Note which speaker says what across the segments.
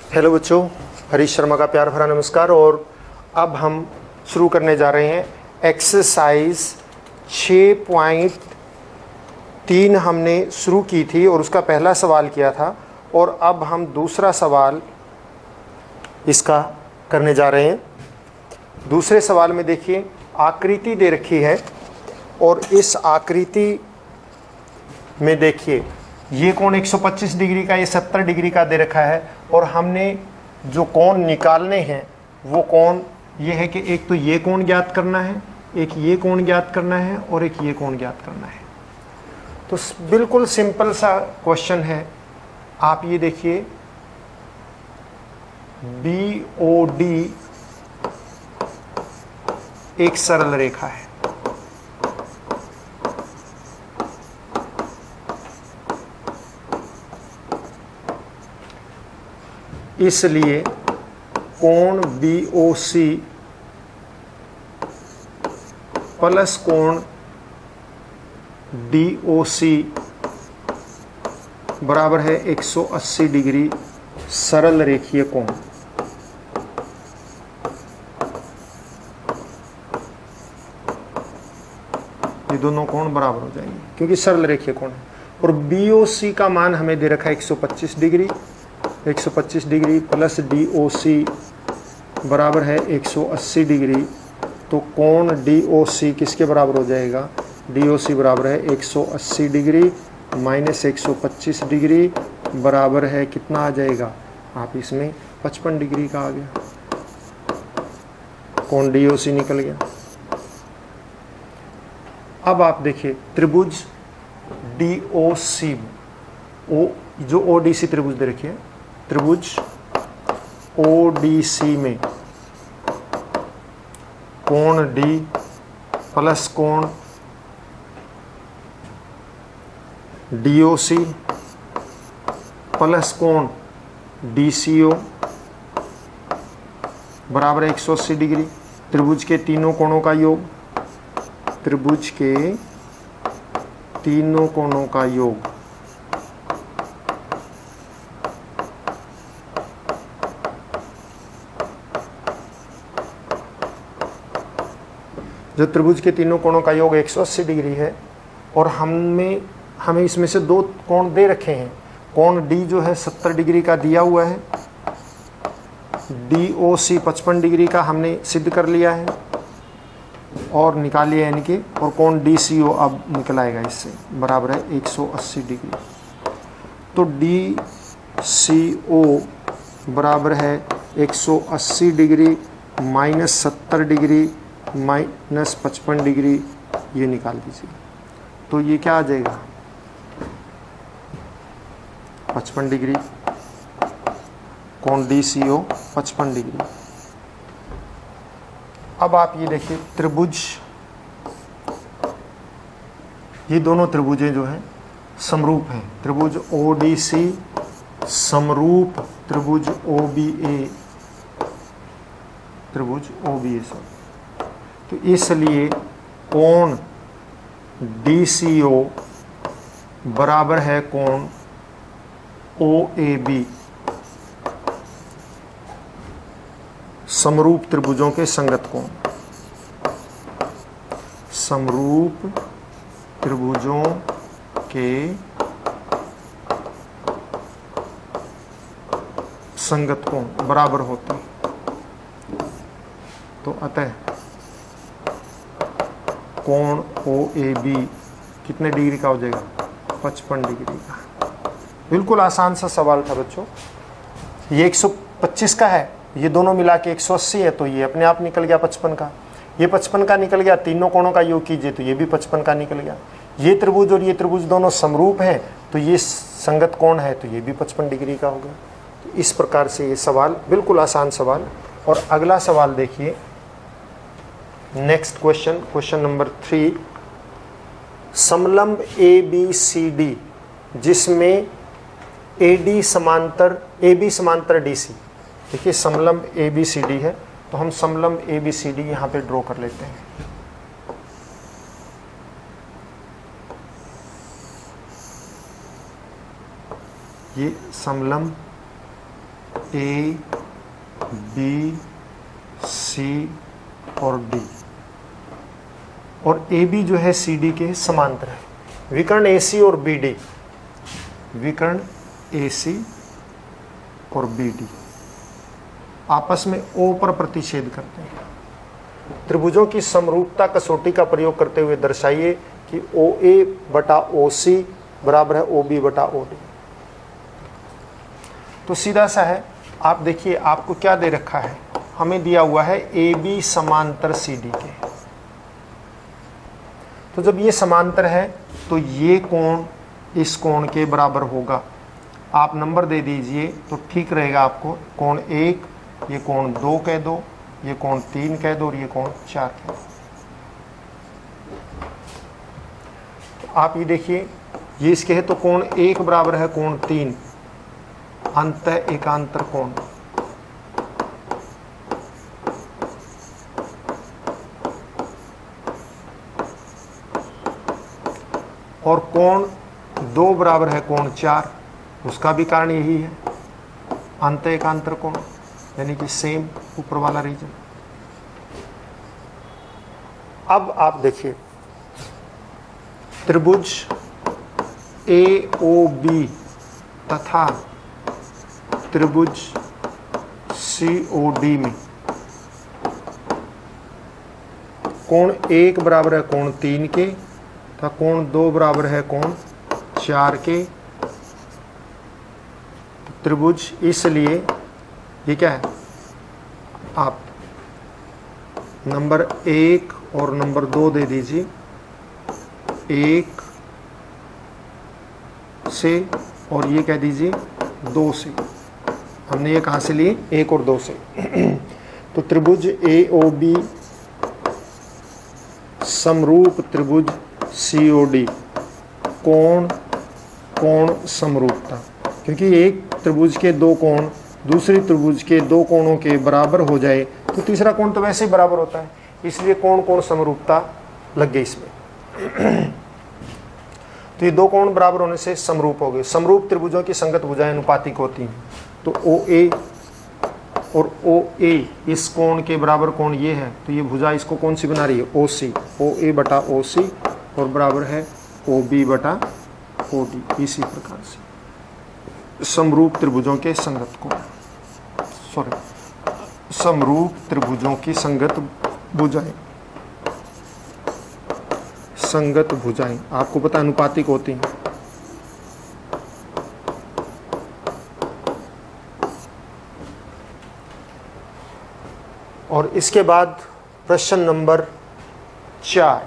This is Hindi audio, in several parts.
Speaker 1: हेलो बच्चों, हरीश शर्मा का प्यार भरा नमस्कार। और अब हम शुरू करने जा रहे हैं एक्सरसाइज 6.3 हमने शुरू की थी और उसका पहला सवाल किया था और अब हम दूसरा सवाल इसका करने जा रहे हैं। दूसरे सवाल में देखिए, आकृति दे रखी है और इस आकृति में देखिए ये कोण 125 डिग्री का, ये 70 डिग्री का दे रखा है और हमने जो कोण निकालने हैं वो कोण ये है कि एक तो ये कोण ज्ञात करना है, एक ये कोण ज्ञात करना है और एक ये कोण ज्ञात करना है। तो बिल्कुल सिंपल सा क्वेश्चन है। आप ये देखिए, BOD एक सरल रेखा है, इसलिए कोण BOC प्लस कोण DOC बराबर है 180 डिग्री सरल रेखीय कोण। ये दोनों कोण बराबर हो जाएंगे क्योंकि सरल रेखीय कोण है। और BOC का मान हमें दे रखा है 125 डिग्री, 125 डिग्री प्लस DOC बराबर है 180 डिग्री। तो कोण DOC किसके बराबर हो जाएगा? DOC बराबर है 180 डिग्री माइनस 125 डिग्री बराबर है कितना आ जाएगा? आप इसमें 55 डिग्री का आ गया, कोण DOC निकल गया। अब आप देखिए त्रिभुज DOC, जो ODC त्रिभुज दे रखी है, त्रिभुज ODC में कोण D प्लस कोण DOC प्लस कोण DCO बराबर है 180 डिग्री। त्रिभुज के तीनों कोणों का योग, त्रिभुज के तीनों कोणों का योग जो त्रिभुज के तीनों कोणों का योग 180 डिग्री है और हमें इसमें से दो कोण दे रखे हैं। कोण D जो है 70 डिग्री का दिया हुआ है, DOC 55 डिग्री का हमने सिद्ध कर लिया है और निकाल लिया यानी कि, और कोण DCO अब निकल आएगा इससे, बराबर है 180 डिग्री। तो DCO बराबर है 180 degree minus 70 degree minus 55 degree, ये निकाल दीजिए। तो ये क्या आ जाएगा? 55 डिग्री, कोण DCO 55 डिग्री। अब आप ये देखिए त्रिभुज, ये दोनों त्रिभुजें जो हैं समरूप हैं। त्रिभुज ODC समरूप त्रिभुज OBA, त्रिभुज OBA सब। तो इसलिए कोण DCO बराबर है कोण OAB, समरूप त्रिभुजों के संगत कोण, समरूप त्रिभुजों के संगत कोण बराबर होते हैं। तो अतः कोण OAB कितने डिग्री का हो जाएगा? 55 डिग्री का। बिल्कुल आसान सा सवाल था बच्चों। ये 125 का है, ये दोनों मिला के 180 है, तो ये अपने आप निकल गया 55 का। ये 55 का निकल गया, तीनों कोणों का योग कीजिए तो ये भी 55 का निकल गया। ये त्रिभुज और ये त्रिभुज दोनों समरूप हैं तो ये संगत कोण है तो ये भी 55 डिग्री का हो गया। तो इस प्रकार से ये सवाल बिल्कुल आसान सवाल। और अगला सवाल देखिए, next question, question number 3, समलंब ABCD जिसमें AB समांतर DC। देखिए समलंब ABCD है तो हम समलंब ABCD यहाँ पे ड्रॉ कर लेते हैं। ये समलंब ए बी सी और डी, और ए बी जो है सी डी के समांतर है। विकर्ण ए सी और बी डी, विकर्ण ए सी और बी डी आपस में ओ पर प्रतिच्छेद करते हैं। त्रिभुजों की समरूपता कसौटी का प्रयोग करते हुए दर्शाइए कि ओ ए बटा ओ सी बराबर है ओ बी बटा ओ डी। तो सीधा सा है, आप देखिए आपको क्या दे रखा है, हमें दिया हुआ है ए बी समांतर सी डी के। तो जब ये समांतर है तो ये कोण इस कोण के बराबर होगा। आप नंबर दे दीजिए तो ठीक रहेगा आपको। कोण 1, ये कोण 2 कह दो, ये कोण 3 कह दो और ये कोण 4 कह दो। तो आप ये देखिए, ये इसके है तो कोण 1 बराबर है कोण 3, अंतः एकांतर कोण। और कोण 2 बराबर है कोण 4, उसका भी कारण यही है, अंतः एकांतर कोण, यानी कि सेम ऊपर वाला रीजन। अब आप देखिए त्रिभुज ए ओ बी तथा त्रिभुज सी ओ डी में कोण 1 बराबर है कोण 3 के तथा कोण 2 बराबर है कोण 4 के। त्रिभुज, इसलिए ये क्या है, आप नंबर 1 और नंबर 2 दे दीजिए, 1 से और ये कह दीजिए 2 से। हमने ये कहाँ से लिए, 1 और 2 से। तो त्रिभुज ए ओ बी समरूप त्रिभुज सी ओ डी, कोण कोण समरूपता, क्योंकि एक त्रिभुज के 2 कोण दूसरी त्रिभुज के 2 कोणों के बराबर हो जाए तो तीसरा कोण तो वैसे ही बराबर होता है, इसलिए कोण कोण समरूपता लग गई इसमें। तो ये 2 कोण बराबर होने से समरूप हो गए। समरूप त्रिभुजों की संगत भुजाएं अनुपातिक होती हैं। तो ओ ए और ओ ए इस कोण के बराबर कोण ये है, तो ये भुजा इसको कौन सी बना रही है, ओ सी। ओ ए बटा ओ सी और बराबर है ओ बी बटा ओ डी। इसी प्रकार से समरूप त्रिभुजों के संगत कोण, समरूप त्रिभुजों की संगत भुजाएं, संगत भुजाएं आपको पता अनुपातिक होती हैं। और इसके बाद प्रश्न नंबर 4,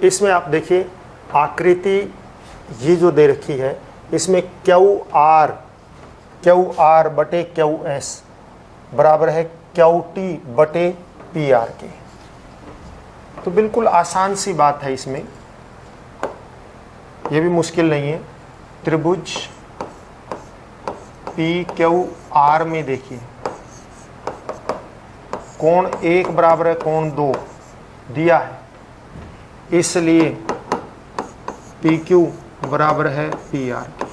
Speaker 1: इसमें आप देखिए आकृति ये जो दे रखी है, इसमें क्यू आर बटे क्यू एस बराबर है क्यू टी बटे पी आर के। तो बिल्कुल आसान सी बात है, इसमें यह भी मुश्किल नहीं है। त्रिभुज पी क्यू आर में देखिए कोण 1 बराबर है कोण 2 दिया है, इसलिए पी क्यू बराबर है पी आर के।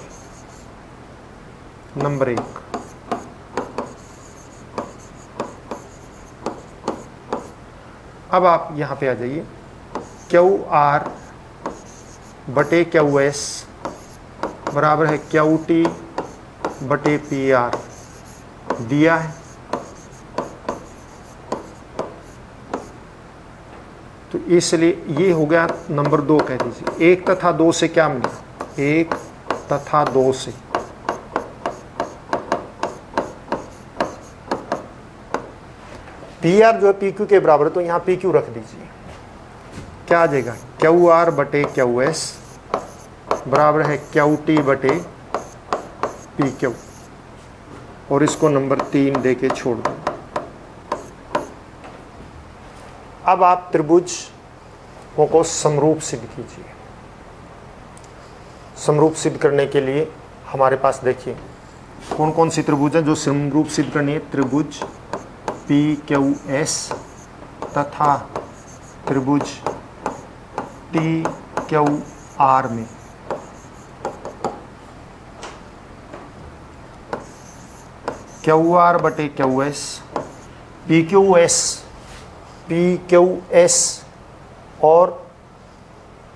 Speaker 1: नंबर 1। अब आप यहां पे आ जाइए, क्यू आर बटे क्यू एस बराबर है क्यू टी बटे पी आर दिया है। तो इसलिए ये हो गया नंबर 2 कह दीजिए। 1 तथा 2 से क्या मिला, 1 तथा 2 से पी आर जो है पी क्यू के बराबर है, तो यहाँ पी क्यू रख दीजिए। क्या आ जाएगा, क्यू आर बटे क्यू एस बराबर है क्यू टी बटे पी क्यू, और इसको नंबर 3 दे के छोड़ दो। अब आप त्रिभुजों को समरूप सिद्ध कीजिए। समरूप सिद्ध करने के लिए हमारे पास देखिए कौन कौन सी त्रिभुज है जो समरूप सिद्ध करनी है। त्रिभुज पी क्यू एस तथा त्रिभुज टी क्यू आर में क्यू आर बटे Q S, P Q S और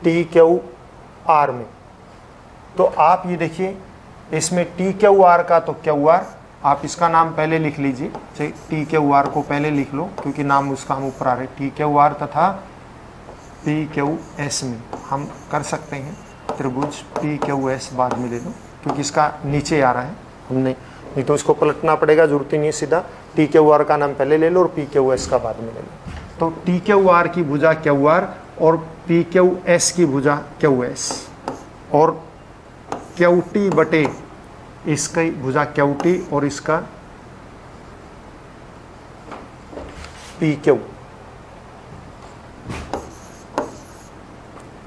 Speaker 1: टी क्यू आर में। तो आप ये देखिए इसमें टी क्यू आर का तो क्यू आर, आप इसका नाम पहले लिख लीजिए, टी क्यू आर को पहले लिख लो क्योंकि नाम उसका हम ऊपर आ रहे, टी क्यू आर तथा पी क्यू एस में हम कर सकते हैं त्रिभुज पी क्यू एस, बाद में ले लो क्योंकि इसका नीचे आ रहा है, हमने नहीं तो इसको पलटना पड़ेगा, जरूरत ही नहीं, सीधा टी क्यू आर का नाम पहले ले लो और पी क्यू एस का बाद में ले लो। तो टी क्यू आर की भुजा क्यू आर और पी क्यू एस की भुजा क्यू एस और क्यू टी बटे इसका भुजा क्यू टी और इसका पी क्यू।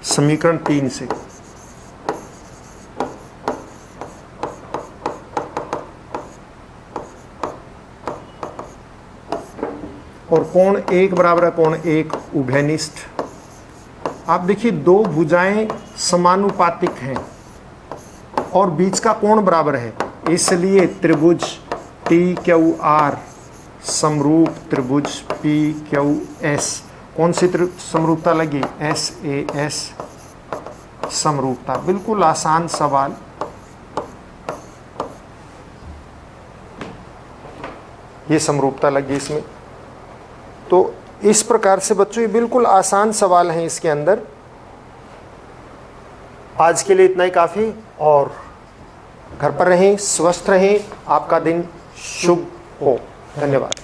Speaker 1: समीकरण 3 से और कोण 1 बराबर है कोण 1 उभयनिष्ठ। आप देखिए दो भुजाएं समानुपातिक हैं और बीच का कोण बराबर है, इसलिए त्रिभुज टी क्यू आर समरूप त्रिभुज पी क्यू एस। कौन सी समरूपता लगी? एस ए एस समरूपता। बिल्कुल आसान सवाल। ये समरूपता लगी इसमें। तो इस प्रकार से बच्चों ये बिल्कुल आसान सवाल हैं इसके अंदर। आज के लिए इतना ही काफ़ी, और घर पर रहें, स्वस्थ रहें, आपका दिन शुभ हो। धन्यवाद।